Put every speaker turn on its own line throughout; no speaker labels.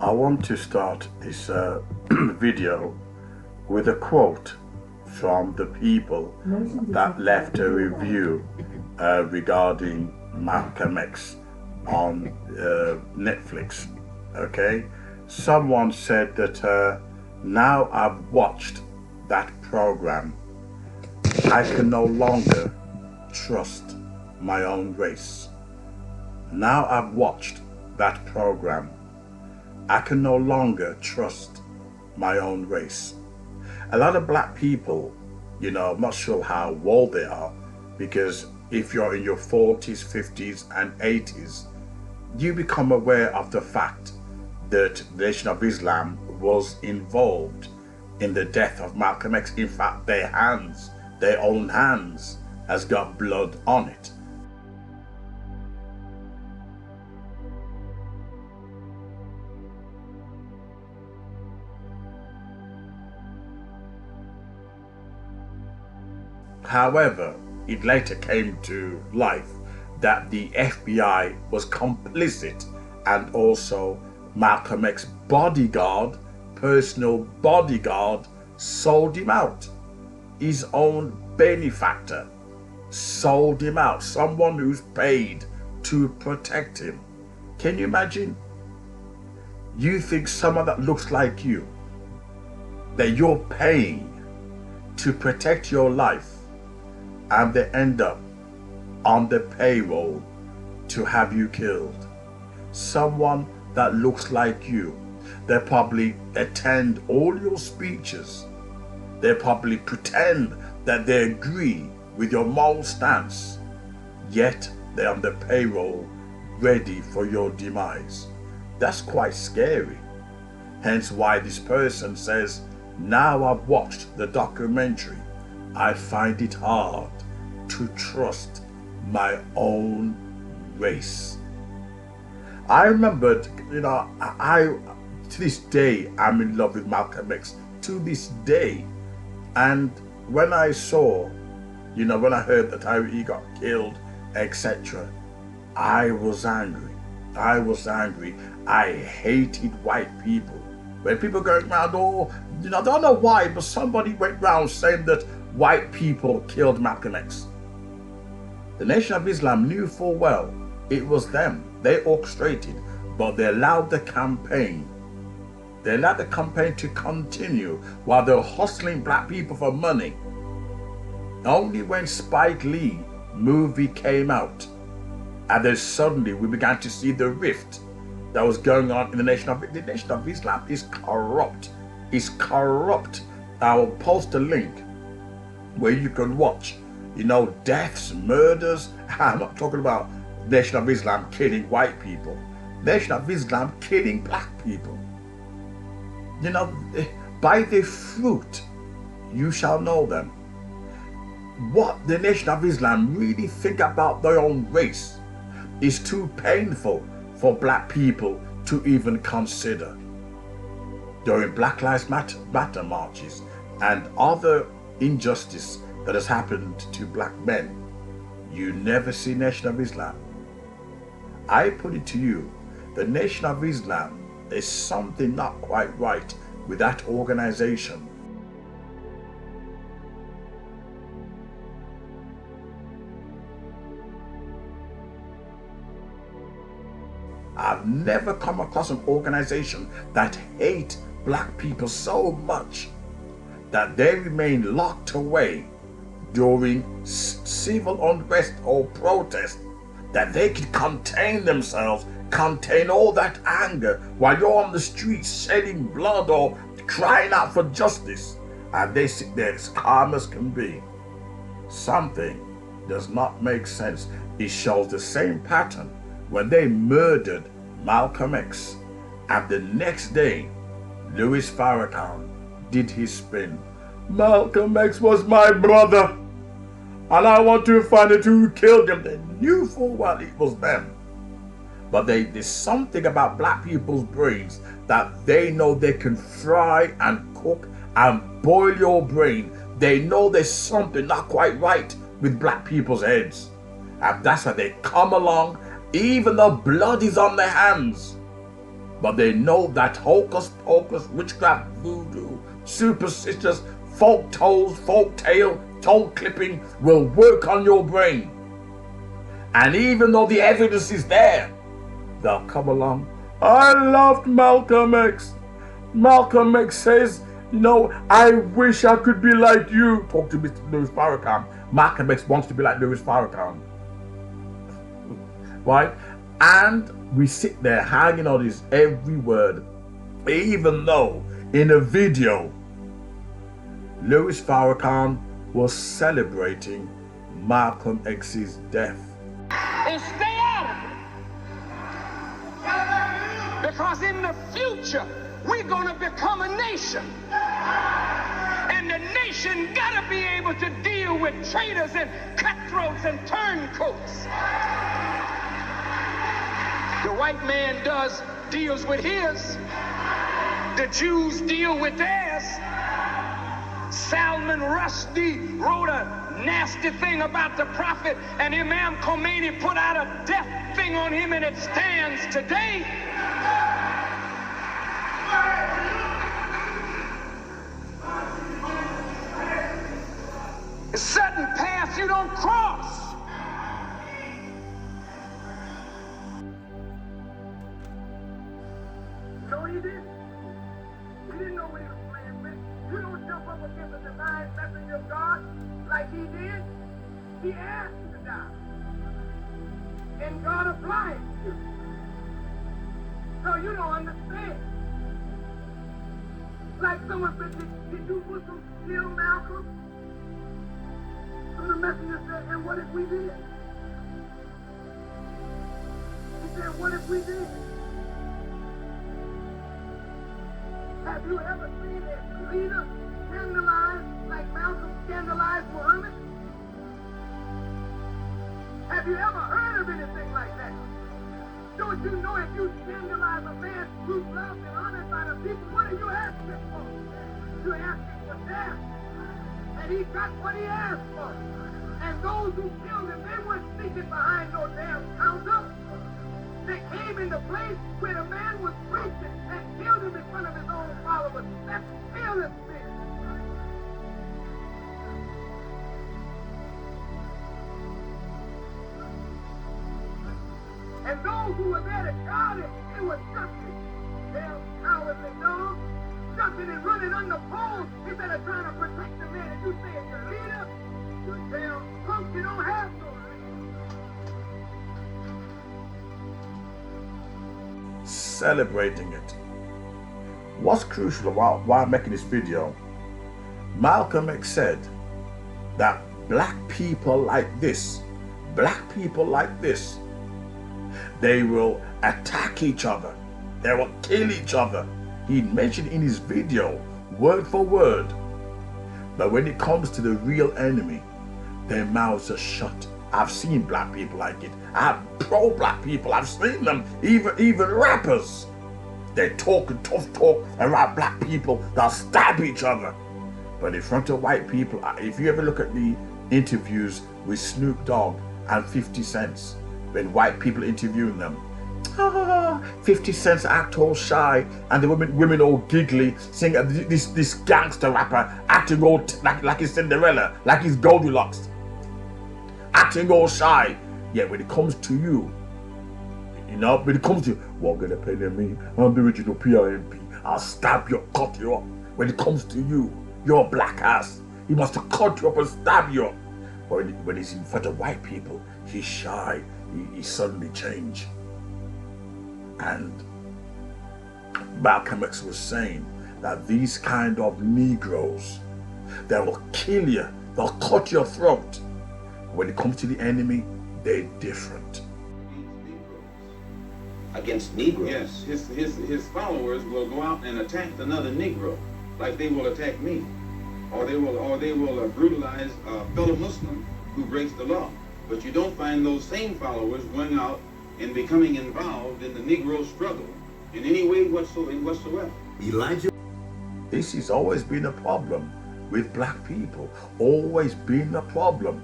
I want to start this video with a quote from the people that left a review regarding Malcolm X on Netflix. Okay, someone said that now I've watched that program, I can no longer trust my own race. Now I've watched that program, I can no longer trust my own race. A lot of black people, I'm not sure how old they are, because if you're in your 40s, 50s, and 80s, you become aware of the fact that the Nation of Islam was involved in the death of Malcolm X. In fact, their own hands, has got blood on it. However, it later came to light that the FBI was complicit, and also Malcolm X's personal bodyguard, sold him out. His own benefactor sold him out. Someone who's paid to protect him. Can you imagine? You think someone that looks like you, that you're paying to protect your life, and they end up on the payroll to have you killed. Someone that looks like you, they probably attend all your speeches. They probably pretend that they agree with your moral stance, yet they're on the payroll ready for your demise. That's quite scary. Hence why this person says, now I've watched the documentary, I find it hard to trust my own race. I remembered, I to this day, I'm in love with Malcolm X, to this day. And when I saw, when I heard that he got killed, etc., I was angry. I hated white people. When people going around, I don't know why, but somebody went around saying that white people killed Malcolm X. The Nation of Islam knew full well it was them. They orchestrated, but they allowed the campaign. They allowed the campaign to continue while they were hustling black people for money. Only when Spike Lee movie came out, and then suddenly we began to see the rift that was going on in the Nation of Islam is corrupt. It's corrupt. I will post a link where you can watch, deaths, murders. I'm not talking about Nation of Islam killing white people. Nation of Islam killing black people. By their fruit you shall know them. What the Nation of Islam really think about their own race is too painful for black people to even consider. During Black Lives Matter marches and other injustice that has happened to black men, you never see Nation of Islam. I put it to you, the Nation of Islam, is something not quite right with that organization. I've never come across an organization that hate black people so much that they remain locked away during civil unrest or protest, that they can contain themselves, contain all that anger while you're on the streets shedding blood or crying out for justice, and they sit there as calm as can be. Something does not make sense. It shows the same pattern when they murdered Malcolm X, and the next day Louis Farrakhan did his spin. Malcolm X was my brother, and I want to find out who killed him. They knew full well it was them. But there's something about black people's brains that they know they can fry and cook and boil your brain. They know there's something not quite right with black people's heads. And that's why they come along, even though blood is on their hands. But they know that hocus pocus, witchcraft, voodoo, superstitious, folk tale, toe clipping will work on your brain. And even though the evidence is there, they'll come along. I loved Malcolm X. Malcolm X says, I wish I could be like you. Talk to Mr. Louis Farrakhan. Malcolm X wants to be like Louis Farrakhan. Right? And we sit there hanging on his every word, even though in a video, Louis Farrakhan was celebrating Malcolm X's death.
And stay out of it. Because in the future, we're going to become a nation. And the nation got to be able to deal with traitors and cutthroats and turncoats. The white man deals with his. The Jews deal with theirs. Salman Rushdie wrote a nasty thing about the prophet, and Imam Khomeini put out a death thing on him, and it stands today. There's certain paths you don't cross.
No, he didn't. He didn't know what he was playing with. You don't jump up against a divine messenger of God like he did. He asked you to die. And God applied you. So you don't understand. Like someone said, did you Muslims kill Malcolm? So the messenger said, and what if we did? He said, what if we did? Have you ever seen a leader scandalized like Malcolm scandalized Muhammad? Have you ever heard of anything like that? Don't you know if you scandalize a man who's loved and honored by the people, what are you asking for? You're asking for death. And he got what he asked for. And those who killed him, they weren't sneaking behind no damn counter. They came in the place where the man was preaching and killed him in front of his own followers. That's fearlessness. And those who were there to guard him, they were jumping. Damn cowardly dogs, jumping and running under poles instead of trying to protect the man. And you say it's your leader, you damn punk, you don't have no leader.
Celebrating it. What's crucial while making this video, Malcolm X said that black people like this, they will attack each other. They will kill each other. He mentioned in his video, word for word. But when it comes to the real enemy, their mouths are shut. I've seen black people like it. I have pro-black people. I've seen them, even rappers. They talk and tough talk around black people. They'll stab each other. But in front of white people, if you ever look at the interviews with Snoop Dogg and 50 Cent, when white people interviewing them, 50 Cent's act all shy, and the women all giggly, singing this gangster rapper acting all like he's Cinderella, like he's Goldilocks, acting all shy. Yet when it comes to you, when it comes to what gonna pay me, I'm the original PIMP, I'll stab you, cut you up. When it comes to you, your black ass, he must have cut you up and stab you up. But when he's in front of white people, he's shy. He suddenly changed. And Malcolm X was saying that these kind of Negroes, they will kill you, they'll cut your throat. When it comes to the enemy, they're different.
Against Negroes?
Yes, his followers will go out and attack another Negro, like they will attack me, or they will brutalize a fellow Muslim who breaks the law. But you don't find those same followers going out and becoming involved in the Negro struggle in any way whatsoever.
Elijah.
This has always been a problem with black people. Always been a problem.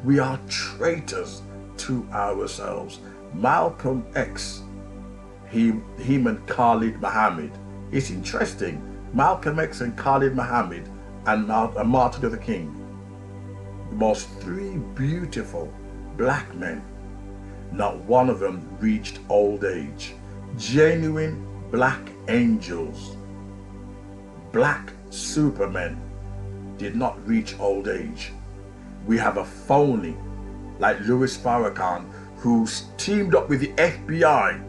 We are traitors to ourselves. Malcolm X, him and Khalid Muhammad. It's interesting. Malcolm X and Khalid Muhammad and Martin Luther King, the most three beautiful black men. Not one of them reached old age. Genuine black angels, black supermen did not reach old age. We have a phony like Louis Farrakhan who's teamed up with the FBI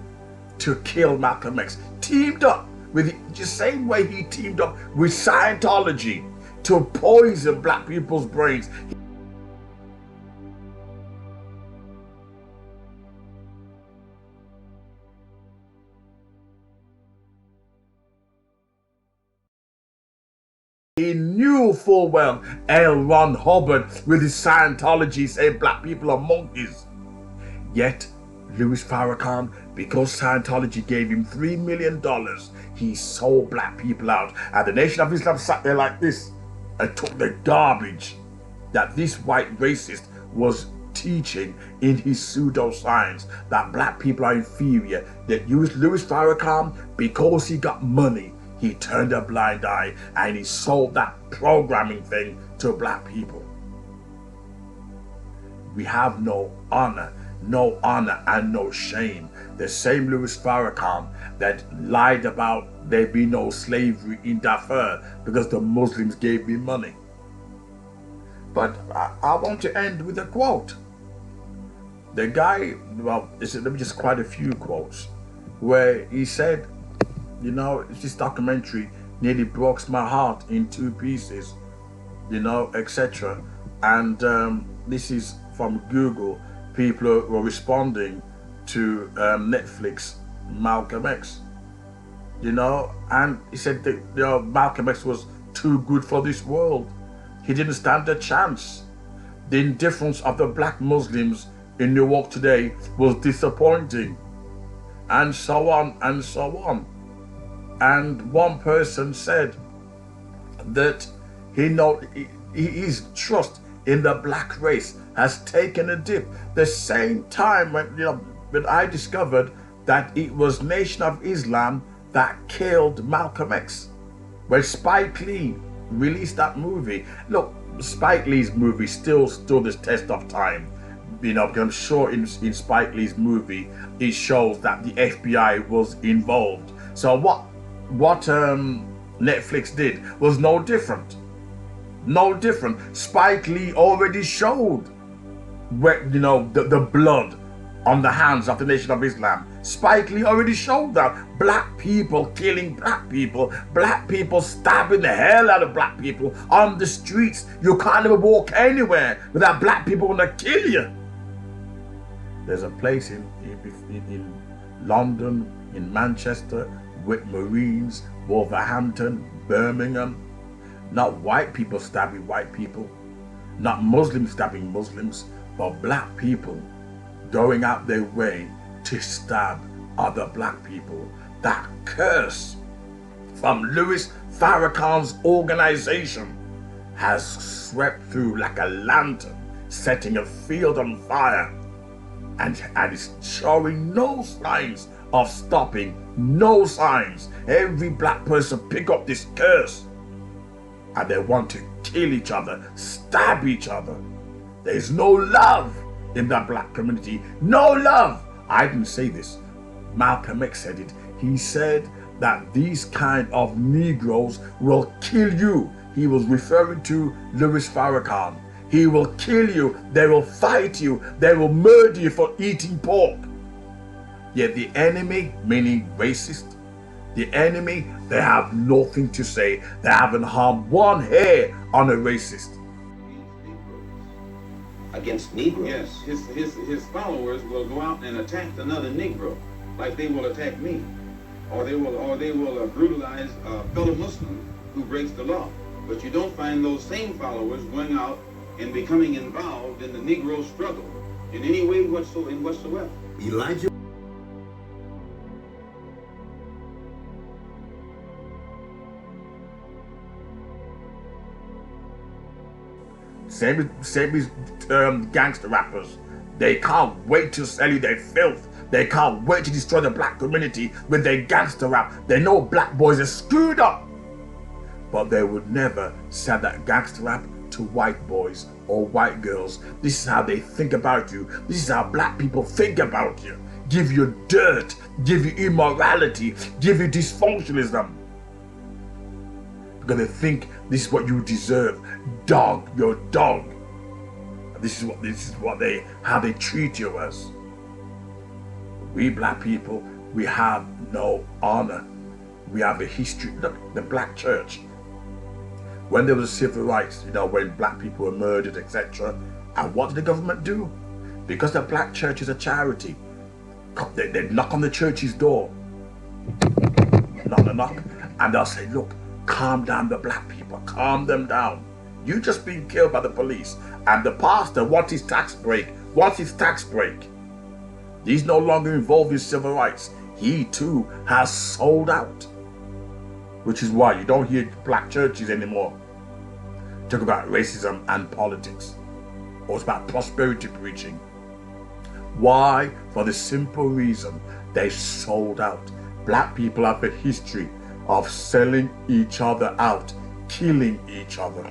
to kill Malcolm X. Teamed up with the same way he teamed up with Scientology to poison black people's brains. He knew full well L. Ron Hubbard with his Scientology saying black people are monkeys. Yet, Louis Farrakhan, because Scientology gave him $3 million, he sold black people out. And the Nation of Islam sat there like this and took the garbage that this white racist was teaching in his pseudoscience, that black people are inferior. That Louis Farrakhan, because he got money, he turned a blind eye and he sold that programming thing to black people. We have no honor and no shame. The same Louis Farrakhan that lied about there be no slavery in Darfur because the Muslims gave me money. But I want to end with a quote. The guy, well, let me just quote a few quotes where he said, you know, this documentary nearly broke my heart in two pieces, you know, etc. And this is from Google. People were responding to Netflix, Malcolm X, you know, and he said that, you know, Malcolm X was too good for this world. He didn't stand a chance. The indifference of the black Muslims in New York today was disappointing, and so on and so on. And one person said that his trust in the black race has taken a dip. The same time when I discovered that it was Nation of Islam that killed Malcolm X. When Spike Lee released that movie, look, Spike Lee's movie still stood the test of time. You know, because I'm sure in Spike Lee's movie it shows that the FBI was involved. So what Netflix did was no different. No different. Spike Lee already showed where, you know, the blood on the hands of the Nation of Islam. Spike Lee already showed that. Black people killing black people stabbing the hell out of black people on the streets. You can't even walk anywhere without black people want to kill you. There's a place in London, in Manchester, with Marines, Wolverhampton, Birmingham. Not white people stabbing white people, not Muslims stabbing Muslims, but black people going out their way to stab other black people. That curse from Louis Farrakhan's organization has swept through like a lantern, setting a field on fire, and is showing no signs of stopping, no signs. Every black person pick up this curse and they want to kill each other, stab each other. There's no love in that black community. No love. I didn't say this. Malcolm X said it. He said that these kind of Negroes will kill you. He was referring to Louis Farrakhan. He will kill you. They will fight you. They will murder you for eating pork. Yet the enemy, meaning racist, the enemy, they have nothing to say. They haven't harmed one hair on a racist.
Against Negroes?
Yes, his followers will go out and attack another Negro, like they will attack me, or they will brutalize a fellow Muslim who breaks the law. But you don't find those same followers going out and becoming involved in the Negro struggle in any way whatsoever.
Elijah.
Same as gangster rappers. They can't wait to sell you their filth. They can't wait to destroy the black community with their gangster rap. They know black boys are screwed up. But they would never send that gangster rap to white boys or white girls. This is how they think about you. This is how black people think about you. Give you dirt, give you immorality, give you dysfunctionalism. Because they think this is what you deserve. Dog, you're a dog. This is how they treat you as. We black people, we have no honor. We have a history. Look, the black church. When there was civil rights, when black people were murdered, etc. And what did the government do? Because the black church is a charity, they knock on the church's door. Knock. And they'll say, look, calm down the black people, calm them down. You just been killed by the police. And the pastor wants his tax break. He's no longer involved in civil rights. He too has sold out. Which is why you don't hear black churches anymore talk about racism and politics. Or it's about prosperity preaching. Why? For the simple reason they sold out. Black people have a history of selling each other out, killing each other.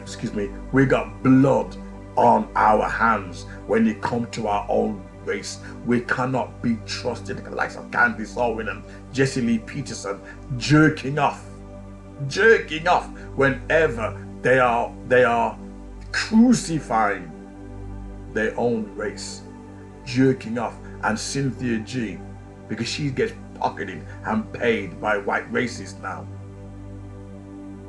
Excuse me. We got blood on our hands when it comes to our own race. We cannot be trusted. The likes of Candace Owen and Jesse Lee Peterson jerking off whenever they are crucifying their own race, jerking off. And Cynthia G, because she gets pocketed and paid by white racists now.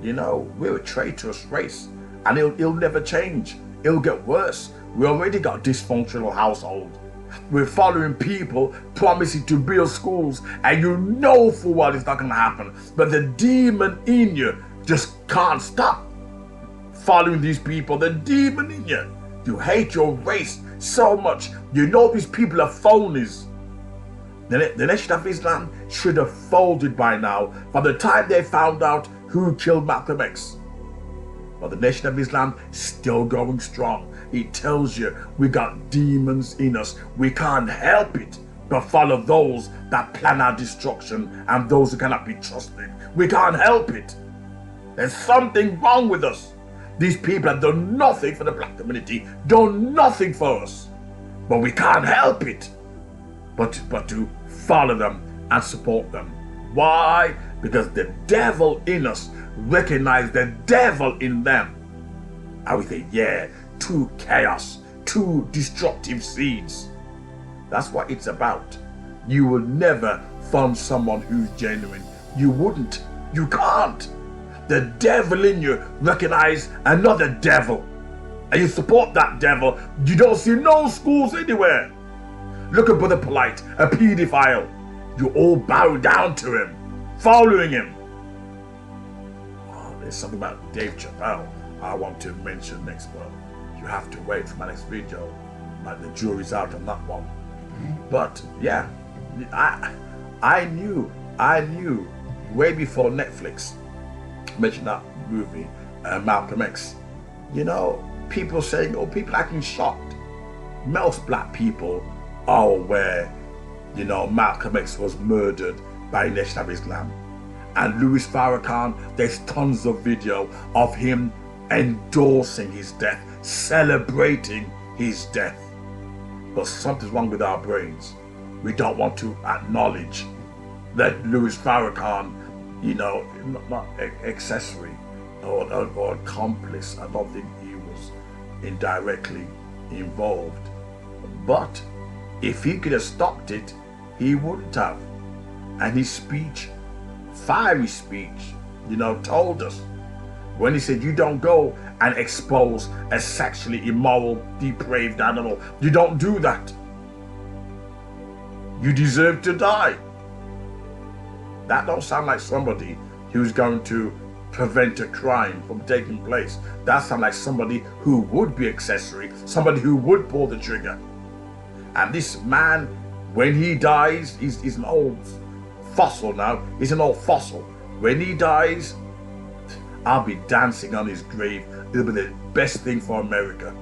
We're a traitorous race, and it'll never change. It'll get worse. We already got dysfunctional household. We're following people promising to build schools, and full well it's not going to happen. But the demon in you just can't stop following these people. The demon in you. You hate your race so much. These people are phonies. The Nation of Islam should have folded by now, by the time they found out who killed Malcolm X. But the Nation of Islam still going strong. It tells you we got demons in us. We can't help it but follow those that plan our destruction and those who cannot be trusted. We can't help it. There's something wrong with us. These people have done nothing for the black community, done nothing for us. But we can't help it but to follow them and support them. Why? Because the devil in us recognize the devil in them. And we think, too chaos, too destructive seeds. That's what it's about. You will never find someone who's genuine. You wouldn't. You can't. The devil in you recognize another devil, and you support that devil. You don't see no schools anywhere. Look at Brother Polite, a pedophile. You all bow down to him, following him. There's something about Dave Chappelle I want to mention next month. You have to wait for my next video. The jury's out on that one. But yeah, I knew way before Netflix mentioned that movie, Malcolm X. People saying, people acting shocked. Most black people are aware, Malcolm X was murdered by Nation of Islam. And Louis Farrakhan, there's tons of video of him endorsing his death, celebrating his death. But something's wrong with our brains. We don't want to acknowledge that Louis Farrakhan, not accessory or accomplice. I don't think he was indirectly involved. But if he could have stopped it, he wouldn't have. And his speech, fiery speech, told us. When he said, you don't go and expose a sexually immoral, depraved animal. You don't do that. You deserve to die. That don't sound like somebody who's going to prevent a crime from taking place. That sounds like somebody who would be accessory, somebody who would pull the trigger. And this man, when he dies, he's an old fossil now. He's an old fossil. When he dies, I'll be dancing on his grave. It'll be the best thing for America.